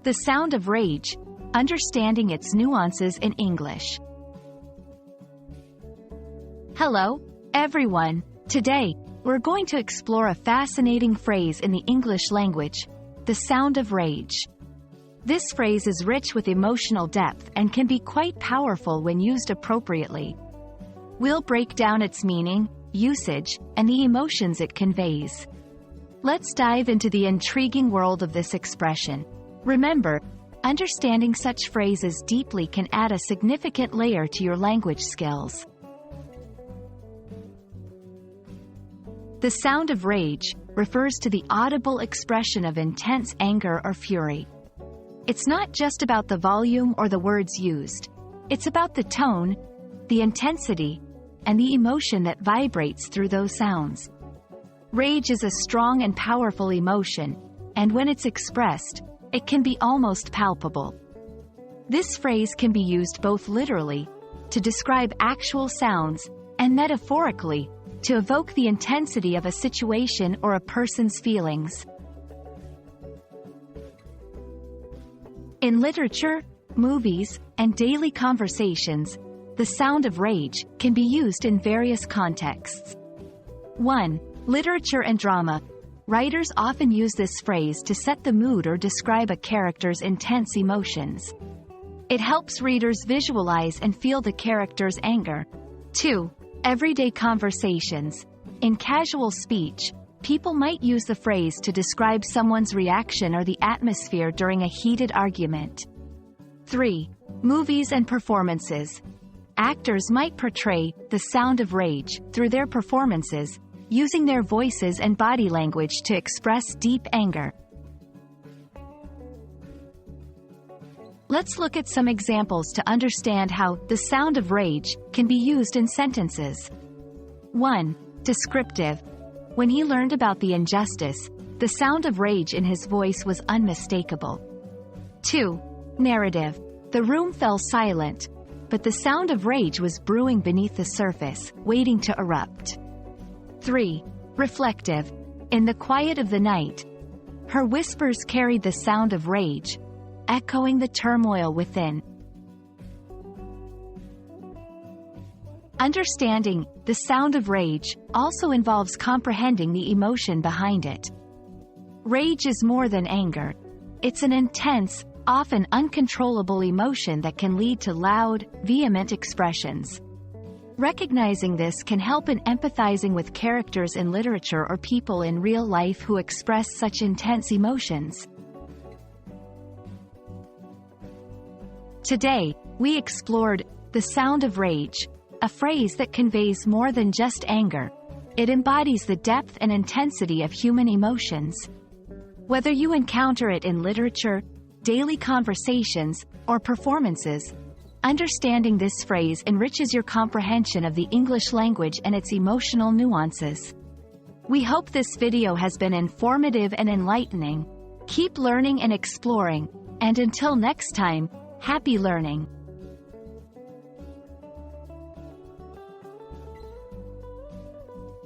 The sound of rage, understanding its nuances in English. Hello, everyone. Today, we're going to explore a fascinating phrase in the English language, the sound of rage. This phrase is rich with emotional depth and can be quite powerful when used appropriately. We'll break down its meaning, usage, and the emotions it conveys. Let's dive into the intriguing world of this expression. Remember, understanding such phrases deeply can add a significant layer to your language skills. The sound of rage refers to the audible expression of intense anger or fury. It's not just about the volume or the words used. It's about the tone, the intensity, and the emotion that vibrates through those sounds. Rage is a strong and powerful emotion, and when it's expressed, it can be almost palpable. This phrase can be used both literally, to describe actual sounds, and metaphorically, to evoke the intensity of a situation or a person's feelings. In literature, movies, and daily conversations, the sound of rage can be used in various contexts. 1. Literature and drama. Writers often use this phrase to set the mood or describe a character's intense emotions. It helps readers visualize and feel the character's anger. 2. Everyday conversations. In casual speech, people might use the phrase to describe someone's reaction or the atmosphere during a heated argument. 3. Movies and performances. Actors might portray the sound of rage through their performances, using their voices and body language to express deep anger. Let's look at some examples to understand how the sound of rage can be used in sentences. 1. Descriptive. When he learned about the injustice, the sound of rage in his voice was unmistakable. 2. Narrative. The room fell silent, but the sound of rage was brewing beneath the surface, waiting to erupt. 3. Reflective. In the quiet of the night, her whispers carried the sound of rage, echoing the turmoil within. Understanding the sound of rage also involves comprehending the emotion behind it. Rage is more than anger. It's an intense, often uncontrollable emotion that can lead to loud, vehement expressions. Recognizing this can help in empathizing with characters in literature or people in real life who express such intense emotions. Today, we explored the sound of rage, a phrase that conveys more than just anger. It embodies the depth and intensity of human emotions. Whether you encounter it in literature, daily conversations, or performances, understanding this phrase enriches your comprehension of the English language and its emotional nuances. We hope this video has been informative and enlightening. Keep learning and exploring, and until next time, happy learning!